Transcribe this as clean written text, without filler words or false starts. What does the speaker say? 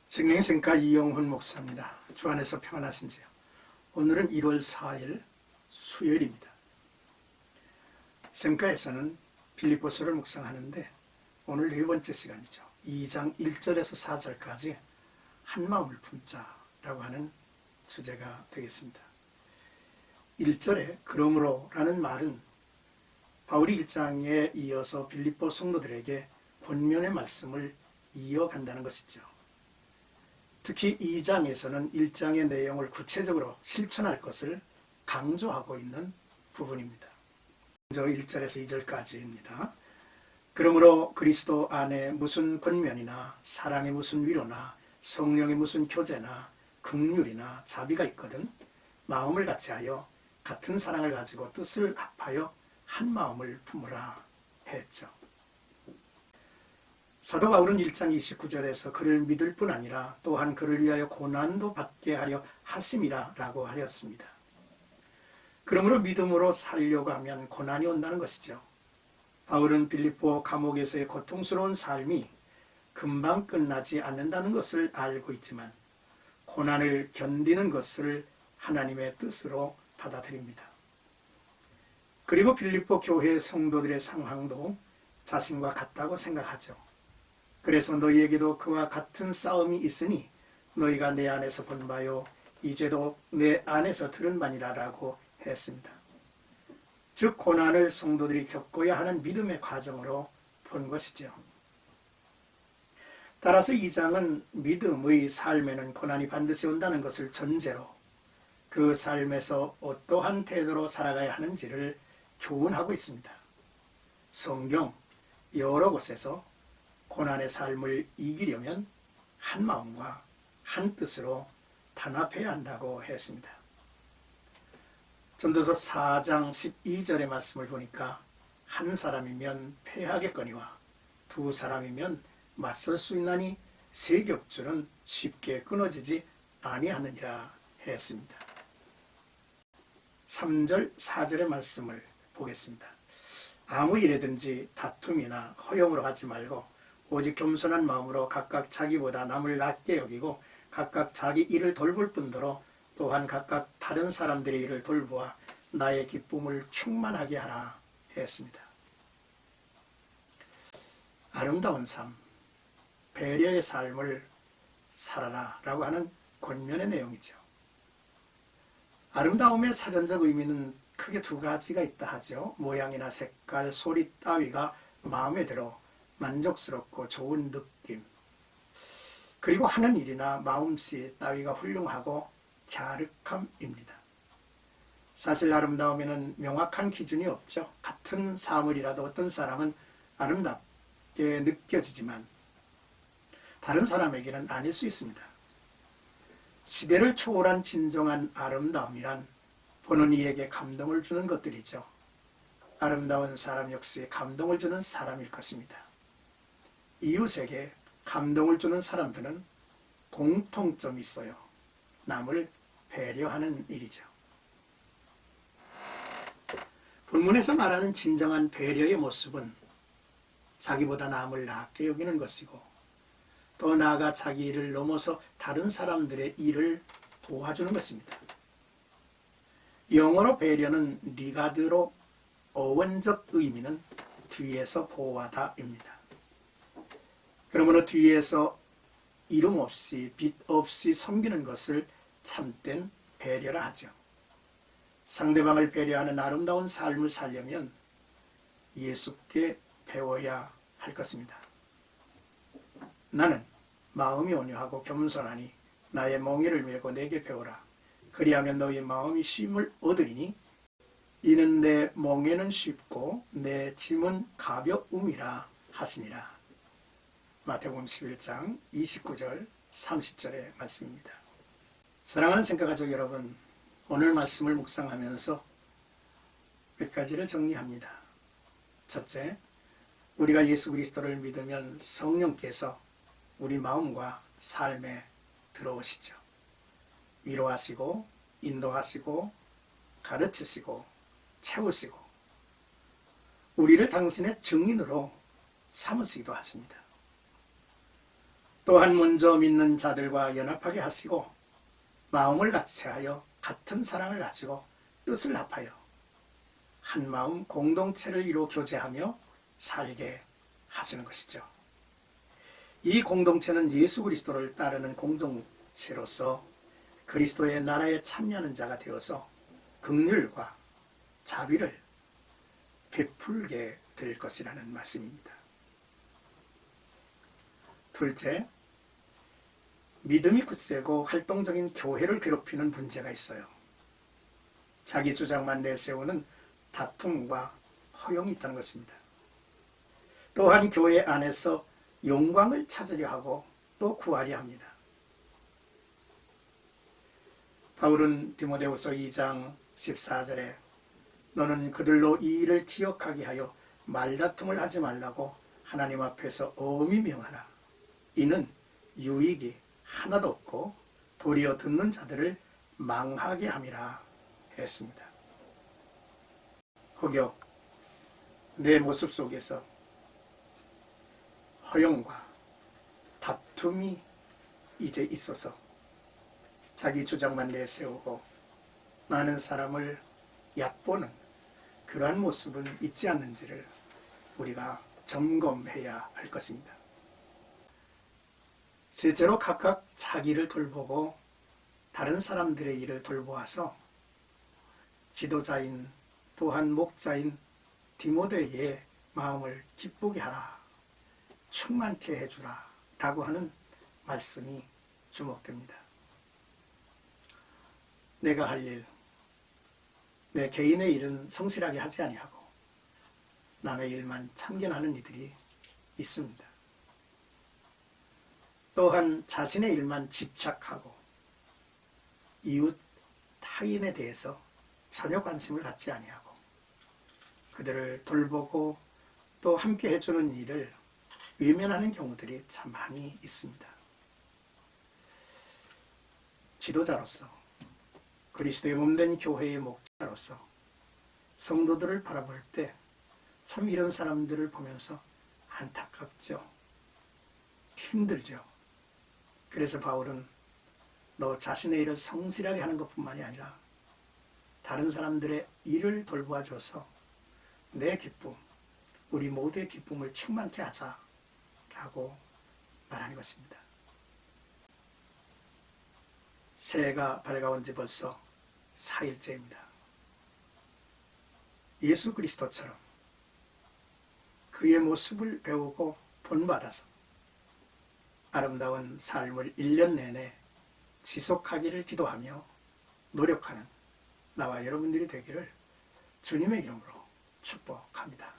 생명생가 이영훈 목사입니다. 주 안에서 평안하신지요? 오늘은 1월 4일 수요일입니다. 생가에서는 빌립보서를 묵상하는데 오늘 네 번째 시간이죠. 2장 1절에서 4절까지 한마음을 품자라고 하는 주제가 되겠습니다. 1절에 그러므로 라는 말은 바울이 1장에 이어서 빌립보 성도들에게 권면의 말씀을 이어간다는 것이죠. 특히 2장에서는 1장의 내용을 구체적으로 실천할 것을 강조하고 있는 부분입니다. 먼저 1절에서 2절까지입니다. 그러므로 그리스도 안에 무슨 권면이나 사랑의 무슨 위로나 성령의 무슨 교제나 긍휼이나 자비가 있거든 마음을 같이 하여 같은 사랑을 가지고 뜻을 합하여 한 마음을 품으라 했죠. 사도 바울은 1장 29절에서 그를 믿을 뿐 아니라 또한 그를 위하여 고난도 받게 하려 하심이라 라고 하였습니다. 그러므로 믿음으로 살려고 하면 고난이 온다는 것이죠. 바울은 빌립보 감옥에서의 고통스러운 삶이 금방 끝나지 않는다는 것을 알고 있지만 고난을 견디는 것을 하나님의 뜻으로 받아들입니다. 그리고 빌립보 교회 성도들의 상황도 자신과 같다고 생각하죠. 그래서 너희에게도 그와 같은 싸움이 있으니 너희가 내 안에서 본 바요 이제도 내 안에서 들은 바니라 라고 했습니다. 즉 고난을 성도들이 겪어야 하는 믿음의 과정으로 본 것이죠. 따라서 2장은 믿음의 삶에는 고난이 반드시 온다는 것을 전제로 그 삶에서 어떠한 태도로 살아가야 하는지를 교훈하고 있습니다. 성경 여러 곳에서 고난의 삶을 이기려면 한 마음과 한 뜻으로 단합해야 한다고 했습니다. 전도서 4장 12절의 말씀을 보니까 한 사람이면 패하겠거니와 두 사람이면 맞설 수 있나니 세 겹줄은 쉽게 끊어지지 아니하느니라 했습니다. 3절 4절의 말씀을 보겠습니다. 아무 일에든지 다툼이나 허용으로 하지 말고 오직 겸손한 마음으로 각각 자기보다 남을 낮게 여기고 각각 자기 일을 돌볼 뿐더러 또한 각각 다른 사람들의 일을 돌보아 나의 기쁨을 충만하게 하라 했습니다. 아름다운 삶, 배려의 삶을 살아라 라고 하는 권면의 내용이죠. 아름다움의 사전적 의미는 크게 두 가지가 있다 하죠. 모양이나 색깔, 소리 따위가 마음에 들어 만족스럽고 좋은 느낌, 그리고 하는 일이나 마음씨 따위가 훌륭하고 갸륵함입니다. 사실 아름다움에는 명확한 기준이 없죠. 같은 사물이라도 어떤 사람은 아름답게 느껴지지만 다른 사람에게는 아닐 수 있습니다. 시대를 초월한 진정한 아름다움이란 보는 이에게 감동을 주는 것들이죠. 아름다운 사람 역시 감동을 주는 사람일 것입니다. 이웃에게 감동을 주는 사람들은 공통점이 있어요. 남을 배려하는 일이죠. 본문에서 말하는 진정한 배려의 모습은 자기보다 남을 낮게 여기는 것이고 더 나아가 자기 일을 넘어서 다른 사람들의 일을 도와주는 것입니다. 영어로 배려는 리가드로 어원적 의미는 뒤에서 보호하다입니다. 그러므로 뒤에서 이름 없이 빚 없이 섬기는 것을 참된 배려라 하죠. 상대방을 배려하는 아름다운 삶을 살려면 예수께 배워야 할 것입니다. 나는 마음이 온유하고 겸손하니 나의 멍에를 메고 내게 배우라. 그리하면 너희 마음이 쉼을 얻으리니 이는 내 멍에는 쉽고 내 짐은 가벼움이라 하시니라. 마태복음 11장 29절 30절의 말씀입니다. 사랑하는 생가가족 여러분, 오늘 말씀을 묵상하면서 몇 가지를 정리합니다. 첫째, 우리가 예수 그리스도를 믿으면 성령께서 우리 마음과 삶에 들어오시죠. 위로하시고 인도하시고 가르치시고 채우시고 우리를 당신의 증인으로 삼으시기도 하십니다. 또한 먼저 믿는 자들과 연합하게 하시고 마음을 같이하여 같은 사랑을 가지고 뜻을 합하여 한 마음 공동체를 이루어 교제하며 살게 하시는 것이죠. 이 공동체는 예수 그리스도를 따르는 공동체로서 그리스도의 나라에 참여하는 자가 되어서 긍휼과 자비를 베풀게 될 것이라는 말씀입니다. 둘째, 믿음이 굳세고 활동적인 교회를 괴롭히는 문제가 있어요. 자기 주장만 내세우는 다툼과 허용이 있다는 것입니다. 또한 교회 안에서 영광을 찾으려 하고 또 구하려 합니다. 바울은 디모데후서 2장 14절에 너는 그들로 이 일을 기억하게 하여 말다툼을 하지 말라고 하나님 앞에서 엄히 명하라. 이는 유익이 하나도 없고 도리어 듣는 자들을 망하게 함이라 했습니다. 혹여 내 모습 속에서 허용과 다툼이 이제 있어서 자기 주장만 내세우고 많은 사람을 얕보는 그러한 모습은 있지 않는지를 우리가 점검해야 할 것입니다. 셋째로 각각 자기를 돌보고 다른 사람들의 일을 돌보아서 지도자인 또한 목자인 디모데의 마음을 기쁘게 하라, 충만케 해주라 라고 하는 말씀이 주목됩니다. 내가 할 일, 내 개인의 일은 성실하게 하지 아니하고 남의 일만 참견하는 이들이 있습니다. 또한 자신의 일만 집착하고 이웃 타인에 대해서 전혀 관심을 갖지 아니하고 그들을 돌보고 또 함께 해주는 일을 외면하는 경우들이 참 많이 있습니다. 지도자로서 그리스도의 몸된 교회의 목자로서 성도들을 바라볼 때 참 이런 사람들을 보면서 안타깝죠. 힘들죠. 그래서 바울은 너 자신의 일을 성실하게 하는 것뿐만이 아니라 다른 사람들의 일을 돌보아줘서 내 기쁨, 우리 모두의 기쁨을 충만케 하자라고 말하는 것입니다. 새해가 밝아온 지 벌써 4일째입니다. 예수 그리스도처럼 그의 모습을 배우고 본받아서 아름다운 삶을 1년 내내 지속하기를 기도하며 노력하는 나와 여러분들이 되기를 주님의 이름으로 축복합니다.